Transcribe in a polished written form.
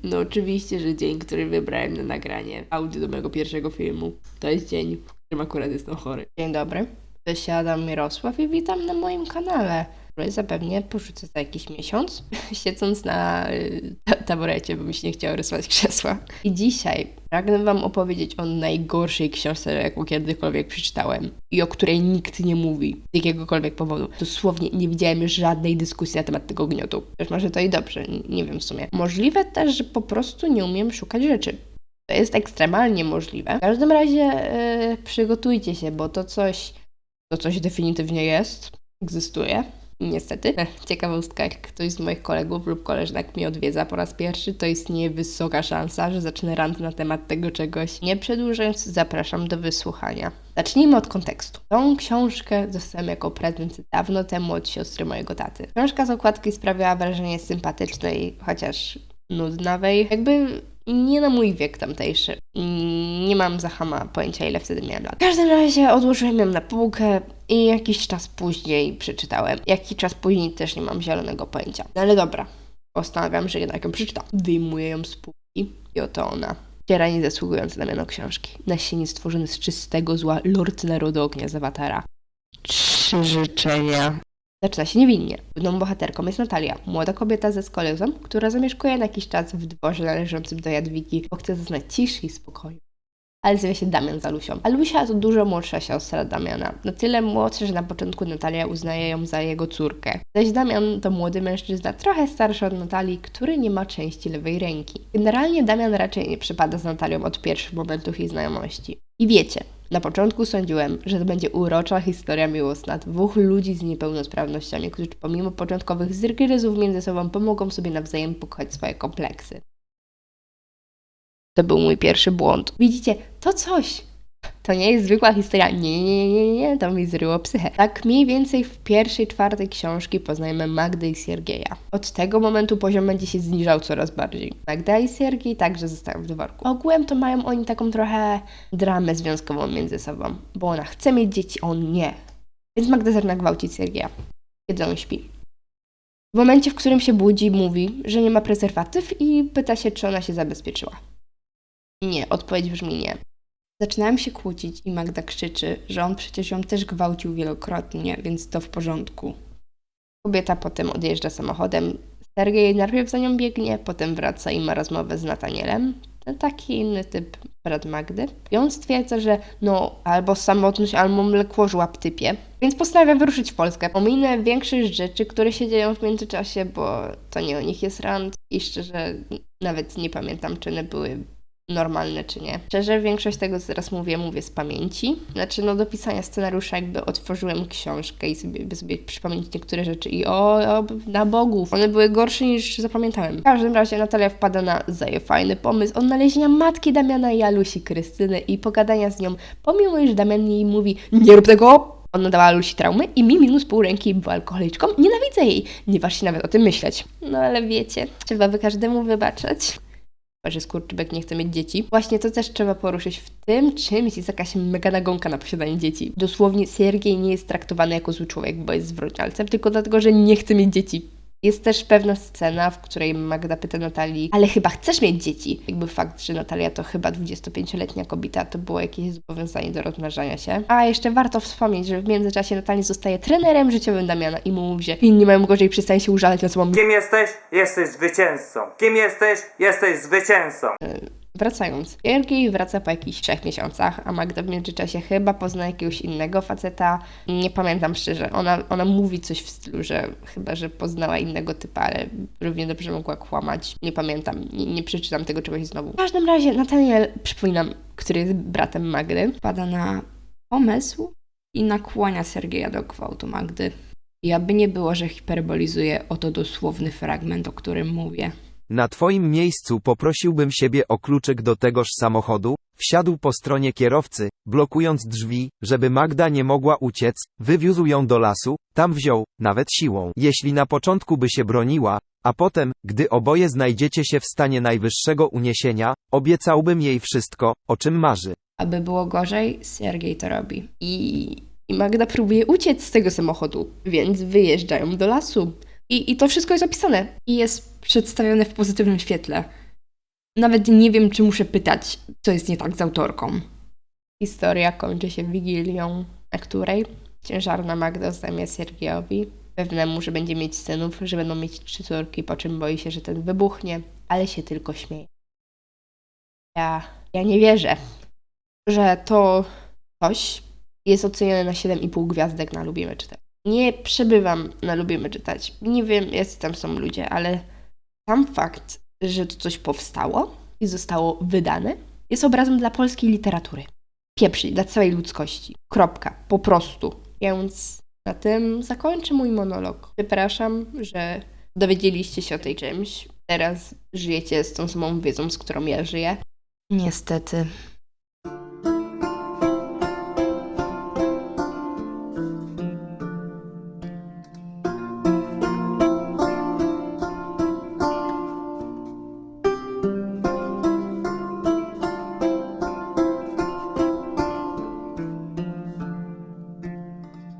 No oczywiście, że dzień, który wybrałem na nagranie audio do mojego pierwszego filmu, to jest dzień, w którym akurat jestem chory. Dzień dobry, to się Adam Mirosław i witam na moim kanale, który zapewne porzucę za jakiś miesiąc, siedząc na taborecie, bo mi się nie chciało rysować krzesła. I dzisiaj pragnę wam opowiedzieć o najgorszej książce, jaką kiedykolwiek przeczytałem i o której nikt nie mówi z jakiegokolwiek powodu. Dosłownie nie widziałem żadnej dyskusji na temat tego gniotu. Też może to i dobrze, nie wiem w sumie. Możliwe też, że po prostu nie umiem szukać rzeczy. To jest ekstremalnie możliwe. W każdym razie przygotujcie się, bo to coś definitywnie jest, egzystuje. Niestety. Ciekawostka, jak ktoś z moich kolegów lub koleżanek mnie odwiedza po raz pierwszy, to istnieje wysoka szansa, że zacznę rant na temat tego czegoś. Nie przedłużając, zapraszam do wysłuchania. Zacznijmy od kontekstu. Tą książkę dostałem jako prezent dawno temu od siostry mojego taty. Książka z okładki sprawiała wrażenie sympatycznej, chociaż nudnawej. Jakby nie na mój wiek tamtejszy. Nie mam za chama pojęcia, ile wtedy miałem lat. W każdym razie odłożyłem ją na półkę i jakiś czas później przeczytałem. Jakiś czas później też nie mam zielonego pojęcia. No ale dobra, postanawiam, że jednak ją przeczytam. Wyjmuję ją z półki i oto ona. Ściera niezasługująca na miano książki. Nasienie stworzone z czystego zła Lord Narodognia z Awatara. 3 życzenia. Zaczyna się niewinnie. Główną bohaterką jest Natalia, młoda kobieta ze Skolezą, która zamieszkuje na jakiś czas w dworze należącym do Jadwigi, bo chce zaznać ciszy i spokoju. Ale zwie się Damian z Alusią. Alusia to dużo młodsza siostra Damiana. Na tyle młodsza, że na początku Natalia uznaje ją za jego córkę. Zaś Damian to młody mężczyzna, trochę starszy od Natalii, który nie ma części lewej ręki. Generalnie Damian raczej nie przypada z Natalią od pierwszych momentów jej znajomości. I wiecie, na początku sądziłem, że to będzie urocza historia miłosna dwóch ludzi z niepełnosprawnościami, którzy pomimo początkowych zrygryzów między sobą pomogą sobie nawzajem pokochać swoje kompleksy. To był mój pierwszy błąd. Widzicie, to coś. To nie jest zwykła historia. Nie, to mi zryło psychę. Tak mniej więcej w pierwszej czwartej książki poznajemy Magdę i Siergieja. Od tego momentu poziom będzie się zniżał coraz bardziej. Magda i Siergiej także zostają w dworku. Ogółem to mają oni taką trochę dramę związkową między sobą, bo ona chce mieć dzieci, a on nie. Więc Magda zaczyna gwałcić Siergieja, kiedy on śpi. W momencie, w którym się budzi, mówi, że nie ma prezerwatyw i pyta się, czy ona się zabezpieczyła. Nie, odpowiedź brzmi nie. Zaczynałem się kłócić i Magda krzyczy, że on przecież ją też gwałcił wielokrotnie, więc to w porządku. Kobieta potem odjeżdża samochodem. Sergiej najpierw za nią biegnie, potem wraca i ma rozmowę z Natanielem. Taki inny typ brat Magdy. I on stwierdza, że albo samotność, albo mlekłożłap typie. Więc postanawia wyruszyć w Polskę. Ominę większość rzeczy, które się dzieją w międzyczasie, bo to nie o nich jest rant. I szczerze nawet nie pamiętam, czy one były normalne czy nie. Szczerze, większość tego, co teraz mówię z pamięci. Znaczy, do pisania scenariusza jakby otworzyłem książkę i sobie przypomnieć niektóre rzeczy i na bogów. One były gorsze niż zapamiętałem. W każdym razie Natalia wpada na fajny pomysł odnalezienia matki Damiana i Alusi Krystyny i pogadania z nią, pomimo iż Damian jej mówi, nie rób tego! Ona dała Alusi traumy i mi minus pół ręki była alkoholiczką. Nienawidzę jej. Nie waż się nawet o tym myśleć. No ale wiecie, trzeba by każdemu wybaczać, że skurczybek nie chce mieć dzieci. Właśnie to też trzeba poruszyć w tym czymś jest jakaś mega nagonka na posiadanie dzieci. Dosłownie Siergiej nie jest traktowany jako zły człowiek, bo jest zwroczalcem, tylko dlatego, że nie chce mieć dzieci. Jest też pewna scena, w której Magda pyta Natalii, ale chyba chcesz mieć dzieci? Jakby fakt, że Natalia to chyba 25-letnia kobieta, to było jakieś zobowiązanie do rozmnażania się. A jeszcze warto wspomnieć, że w międzyczasie Natalia zostaje trenerem życiowym Damiana i mu mówi, że inni mają gorzej, przestań się użalać na sobą. Kim jesteś? Jesteś zwycięzcą. Kim jesteś? Jesteś zwycięzcą. Wracając. Siergiej wraca po jakichś 3 miesiącach, a Magda w międzyczasie chyba pozna jakiegoś innego faceta. Nie pamiętam szczerze. Ona mówi coś w stylu, że chyba, że poznała innego typa, ale równie dobrze mogła kłamać. Nie pamiętam. Nie przeczytam tego czegoś znowu. W każdym razie Nataniel, przypominam, który jest bratem Magdy, wpada na pomysł i nakłania Siergieja do gwałtu Magdy. I aby nie było, że hiperbolizuję, oto dosłowny fragment, o którym mówię. Na twoim miejscu poprosiłbym siebie o kluczyk do tegoż samochodu, wsiadł po stronie kierowcy, blokując drzwi, żeby Magda nie mogła uciec, wywiózł ją do lasu, tam wziął, nawet siłą. Jeśli na początku by się broniła, a potem, gdy oboje znajdziecie się w stanie najwyższego uniesienia, obiecałbym jej wszystko, o czym marzy. Aby było gorzej, Siergiej to robi. I Magda próbuje uciec z tego samochodu, więc wyjeżdżają do lasu. I to wszystko jest opisane i jest przedstawione w pozytywnym świetle. Nawet nie wiem, czy muszę pytać, co jest nie tak z autorką. Historia kończy się Wigilią, na której ciężarna Magda zajmie Sergiejowi pewnemu, że będzie mieć synów, że będą mieć 3 córki, po czym boi się, że ten wybuchnie, ale się tylko śmieje. Ja nie wierzę, że to coś jest ocenione na 7,5 gwiazdek na Lubimy Czytać. Nie przebywam na Lubimy Czytać. Nie wiem, jacy tam są ludzie, ale sam fakt, że to coś powstało i zostało wydane, jest obrazem dla polskiej literatury. Pieprzy, dla całej ludzkości. Kropka. Po prostu. Więc na tym zakończę mój monolog. Przepraszam, że dowiedzieliście się o tej czymś. Teraz żyjecie z tą samą wiedzą, z którą ja żyję. Niestety.